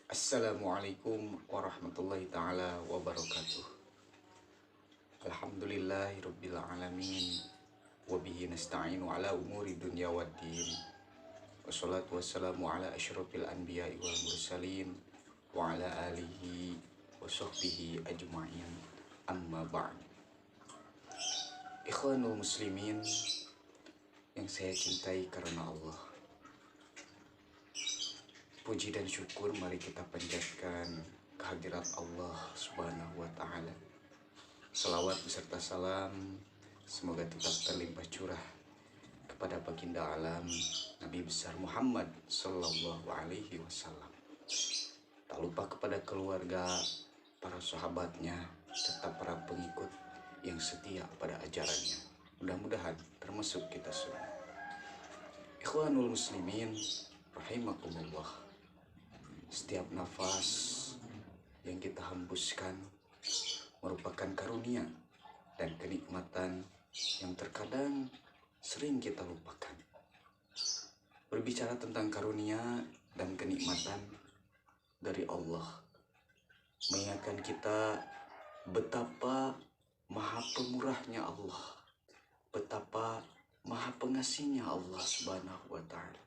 Assalamualaikum warahmatullahi ta'ala wabarakatuh. Alhamdulillahirabbil alamin. Wabihi nasta'inu ala umuri dunya waddin. Wassalatu wassalamu ala asyrafil anbiya'i wal mursalin wa ala alihi wa sahbihi ajma'in. Amma ba'd. Ikhwanul muslimin yang saya cintai karena Allah, puji dan syukur mari kita panjatkan kehadirat Allah Subhanahu wa ta'ala. Salawat beserta salam semoga tetap terlimpah curah kepada baginda alam Nabi besar Muhammad Sallallahu Alaihi Wasallam. Tak lupa kepada keluarga, para sahabatnya, serta para pengikut yang setia pada ajarannya. Mudah-mudahan termasuk kita semua. Ikhwanul muslimin rahimakumullah. Setiap nafas yang kita hembuskan merupakan karunia dan kenikmatan yang terkadang sering kita lupakan. Berbicara tentang karunia dan kenikmatan dari Allah, mengingatkan kita betapa maha pemurahnya Allah, betapa maha pengasihnya Allah Subhanahu wa ta'ala.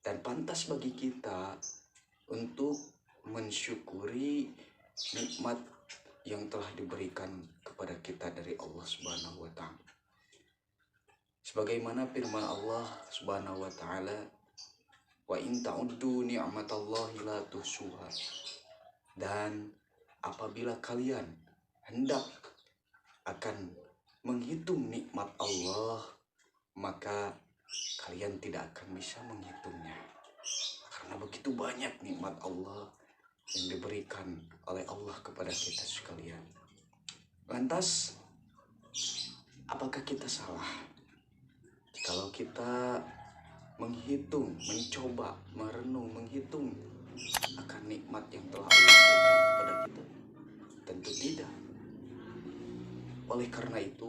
Dan pantas bagi kita untuk mensyukuri nikmat yang telah diberikan kepada kita dari Allah Subhanahu wa ta'ala. Sebagaimana firman Allah Subhanahu wa ta'ala, wa in ta'uddu ni'matallahi la tuhsuha. Dan apabila kalian hendak akan menghitung nikmat Allah, maka kalian tidak akan bisa menghitungnya. Karena begitu banyak nikmat Allah yang diberikan oleh Allah kepada kita sekalian. Lantas, apakah kita salah kalau kita menghitung, mencoba, merenung, menghitung akan nikmat yang telah Allah berikan kepada kita? Tentu tidak. Oleh karena itu,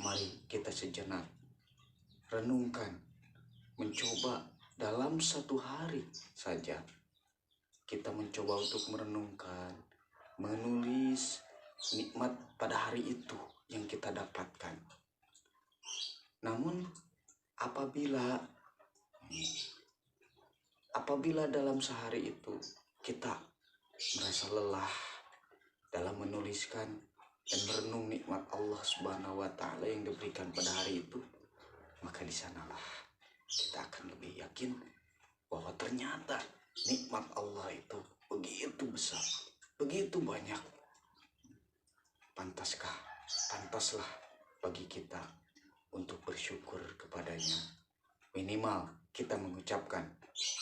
mari kita sejenak renungkan, mencoba dalam satu hari saja kita mencoba untuk merenungkan, menulis nikmat pada hari itu yang kita dapatkan. Namun apabila dalam sehari itu kita merasa lelah dalam menuliskan dan merenung nikmat Allah Subhanahu wa ta'ala yang diberikan pada hari itu, maka di sanalah kita akan lebih yakin bahwa ternyata nikmat Allah itu begitu besar, begitu banyak. Pantaslah bagi kita untuk bersyukur kepadanya. Minimal kita mengucapkan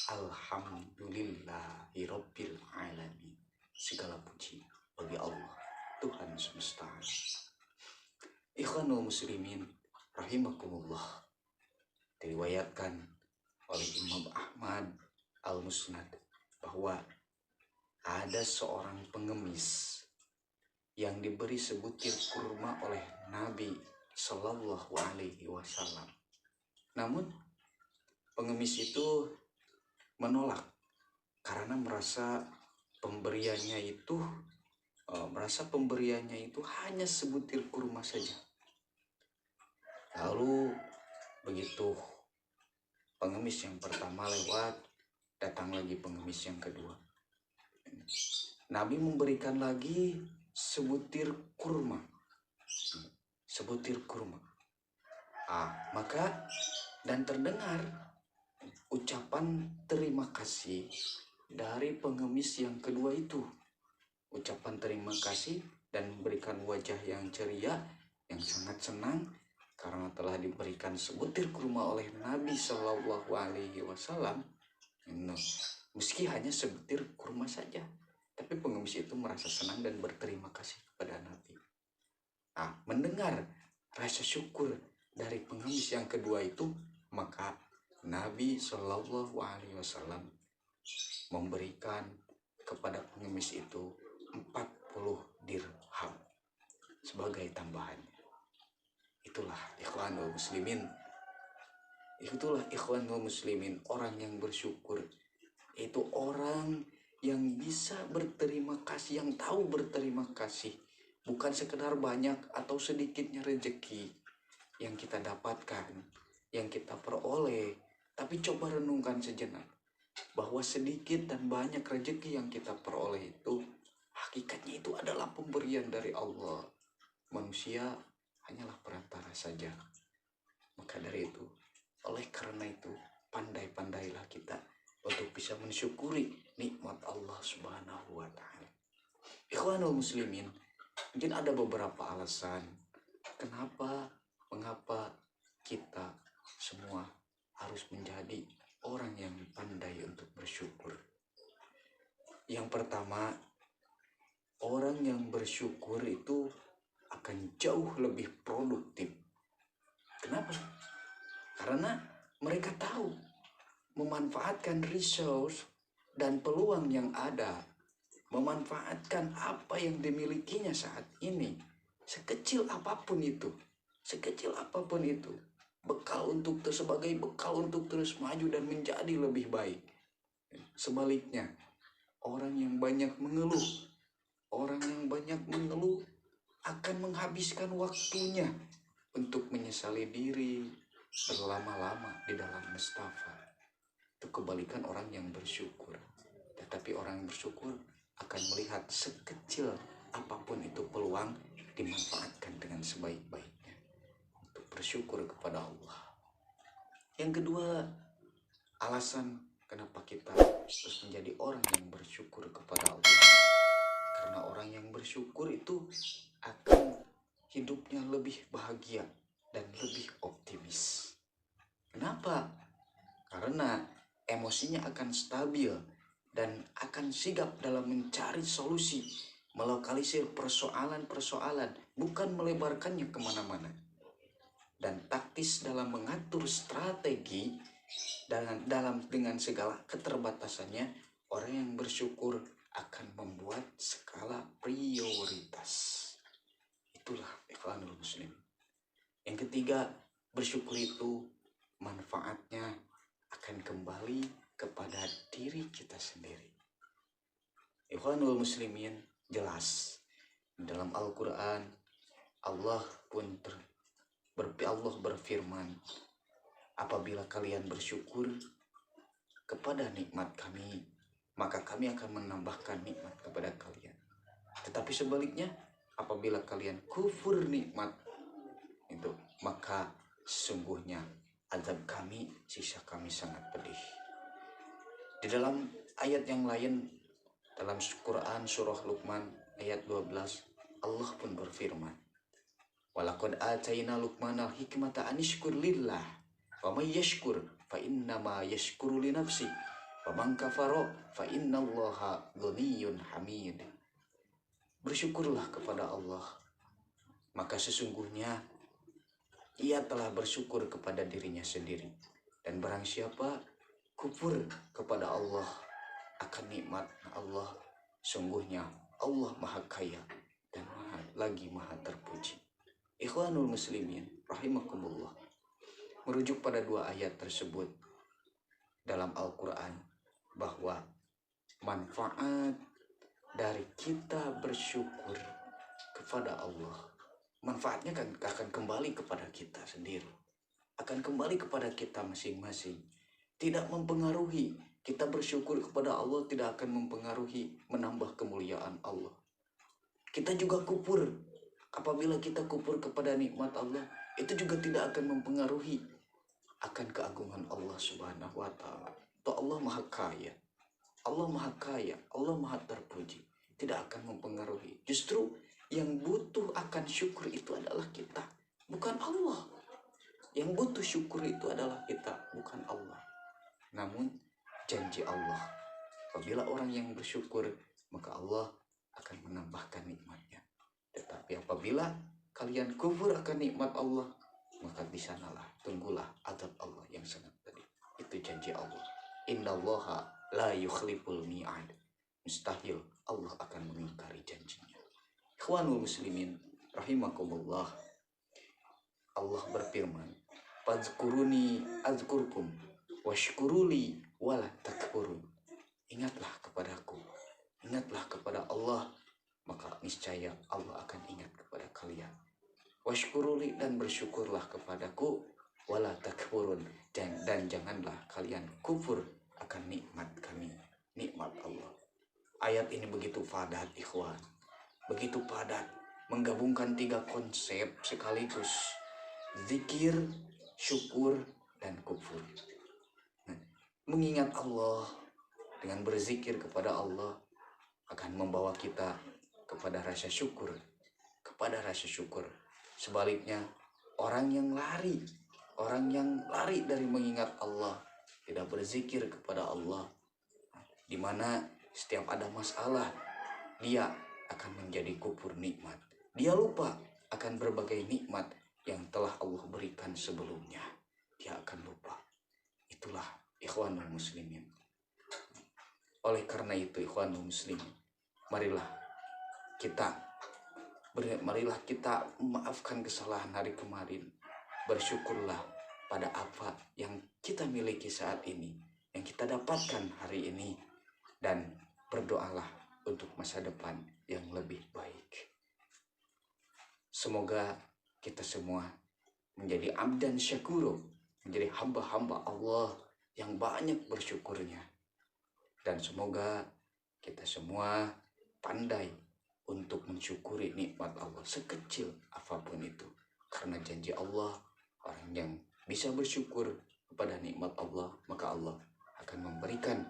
Alhamdulillahirabbil alamin. Segala puji bagi Allah, Tuhan semesta. Ikhwanul muslimin rahimakumullah. Diriwayatkan oleh Imam Ahmad Al-Musnad bahwa ada seorang pengemis yang diberi sebutir kurma oleh Nabi Sallallahu Alaihi Wasallam. Namun pengemis itu menolak karena merasa pemberiannya itu hanya sebutir kurma saja. Lalu begitu pengemis yang pertama lewat, datang lagi pengemis yang kedua. Nabi memberikan lagi sebutir kurma. Maka dan terdengar ucapan terima kasih dari pengemis yang kedua itu. Ucapan terima kasih dan memberikan wajah yang ceria, yang sangat senang karena telah diberikan sebutir kurma oleh Nabi Shallallahu Alaihi Wasallam. Meski hanya sebutir kurma saja, tapi pengemis itu merasa senang dan berterima kasih kepada Nabi. Mendengar rasa syukur dari pengemis yang kedua itu, maka Nabi Shallallahu Alaihi Wasallam memberikan kepada pengemis itu 40 dirham sebagai tambahan. Itulah ikhwanul muslimin, orang yang bersyukur, itu orang yang bisa berterima kasih, yang tahu berterima kasih. Bukan sekedar banyak atau sedikitnya rezeki yang kita dapatkan, yang kita peroleh. Tapi coba renungkan sejenak, bahwa sedikit dan banyak rezeki yang kita peroleh itu, hakikatnya itu adalah pemberian dari Allah. Manusia hanyalah perantara saja. Maka dari itu, oleh karena itu, pandai-pandailah kita untuk bisa mensyukuri nikmat Allah Subhanahu wa Ta'ala. Ikhwanul muslimin, mungkin ada beberapa alasan mengapa kita semua harus menjadi orang yang pandai untuk bersyukur. Yang pertama, orang yang bersyukur itu akan jauh lebih produktif. Kenapa? Karena mereka tahu memanfaatkan resource dan peluang yang ada, memanfaatkan apa yang dimilikinya saat ini, sekecil apapun itu, sebagai bekal untuk terus maju dan menjadi lebih baik. Sebaliknya, orang yang banyak mengeluh akan menghabiskan waktunya untuk menyesali diri berlama-lama di dalam nestapa. Itu kebalikan orang yang bersyukur. Tetapi orang yang bersyukur akan melihat sekecil apapun itu peluang dimanfaatkan dengan sebaik-baiknya untuk bersyukur kepada Allah. Yang kedua, alasan kenapa kita harus menjadi orang yang bersyukur kepada Allah. Karena orang yang bersyukur itu akan hidupnya lebih bahagia dan lebih optimis. Kenapa? Karena emosinya akan stabil dan akan sigap dalam mencari solusi, melokalisir persoalan-persoalan, bukan melebarkannya kemana-mana. Dan taktis dalam mengatur strategi dengan segala keterbatasannya, orang yang bersyukur akan membuat skala prioritas. Itulah ikhwanul muslim. Yang ketiga, bersyukur itu manfaatnya akan kembali kepada diri kita sendiri. Ikhwanul muslimin, jelas dalam Al-Quran Allah berfirman, apabila kalian bersyukur kepada nikmat kami, maka kami akan menambahkan nikmat kepada kalian. Tetapi sebaliknya, apabila kalian kufur nikmat itu, maka sesungguhnya azab kami, siksa kami sangat pedih. Di dalam ayat yang lain dalam Quran surah Luqman ayat 12, Allah pun berfirman, walaqad atayna Luqmanal hikmata anishkur lillah wa may yashkur fa innama yashkuru li nafsi wa man kafara fa innallaha ghaniyyun hamid. Bersyukurlah kepada Allah, maka sesungguhnya ia telah bersyukur kepada dirinya sendiri. Dan barang siapa kufur kepada Allah akan nikmat Allah, sungguhnya Allah maha kaya dan maha terpuji. Ikhwanul muslimin rahimakumullah, merujuk pada dua ayat tersebut dalam Al-Quran, bahwa manfaat dari kita bersyukur kepada Allah, manfaatnya akan kembali kepada kita sendiri, akan kembali kepada kita masing-masing. Tidak mempengaruhi, kita bersyukur kepada Allah tidak akan mempengaruhi menambah kemuliaan Allah. Kita juga kufur, apabila kita kufur kepada nikmat Allah, itu juga tidak akan mempengaruhi akan keagungan Allah Subhanahu wa Ta'ala. Toh Allah maha kaya, Allah maha kaya, Allah maha terpuji, tidak akan mempengaruhi. Justru yang butuh akan syukur itu adalah kita, bukan Allah. Yang butuh syukur itu adalah kita, bukan Allah. Namun janji Allah, apabila orang yang bersyukur, maka Allah akan menambahkan nikmatnya. Tetapi apabila kalian kufur akan nikmat Allah, maka di sanalah tunggulah azab Allah yang sangat pedih. Itu janji Allah. Innallaha la yukhliful mi'ad. Mustahil Allah akan mengingkari janjinya. Ikhwanul muslimin rahimakumullah, Allah berfirman, fadzkuruni azkurkum washkuruli wala takfurun. ingatlah kepadaku, ingatlah kepada Allah, maka niscaya Allah akan ingat kepada kalian. Washkuruli, dan bersyukurlah kepadaku, wala takfurun, dan janganlah kalian kufur akan nikmat kami, nikmat Allah. Ayat ini begitu padat ikhwan, begitu padat, menggabungkan 3 konsep sekaligus: zikir, syukur, dan kufur. Mengingat Allah dengan berzikir kepada Allah akan membawa kita kepada rasa syukur, kepada rasa syukur. Sebaliknya, orang yang lari dari mengingat Allah, tidak berzikir kepada Allah, di mana setiap ada masalah dia akan menjadi kufur nikmat. Dia lupa akan berbagai nikmat yang telah Allah berikan sebelumnya. Dia akan lupa. Itulah ikhwanul muslimin. Oleh karena itu ikhwanul muslimin, marilah kita memaafkan kesalahan hari kemarin. Bersyukurlah pada apa yang kita miliki saat ini, yang kita dapatkan hari ini, dan berdoalah untuk masa depan yang lebih baik. Semoga kita semua menjadi abdan syakuro, menjadi hamba-hamba Allah yang banyak bersyukurnya. Dan semoga kita semua pandai untuk mensyukuri nikmat Allah sekecil apapun itu. Karena janji Allah, orang yang bisa bersyukur kepada nikmat Allah, maka Allah akan memberikan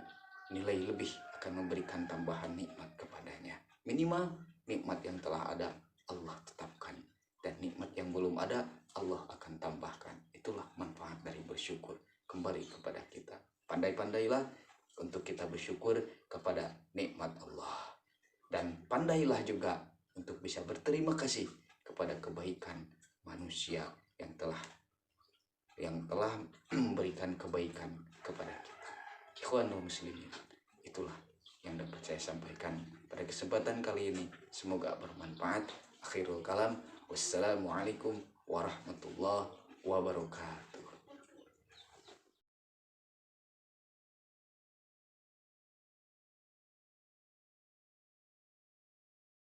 nilai lebih, akan memberikan tambahan nikmat kepadanya. Minimal nikmat yang telah ada Allah tetapkan, dan nikmat yang belum ada Allah akan tambahkan. Itulah manfaat dari bersyukur. Kembali kepada kita. Pandai-pandailah untuk kita bersyukur kepada nikmat Allah. Dan pandailah juga untuk bisa berterima kasih kepada kebaikan manusia yang telah memberikan kebaikan kepada kita. Ikhwanul muslimin, itulah yang dapat saya sampaikan pada kesempatan kali ini. Semoga bermanfaat. Akhirul kalam, wassalamualaikum warahmatullahi wabarakatuh.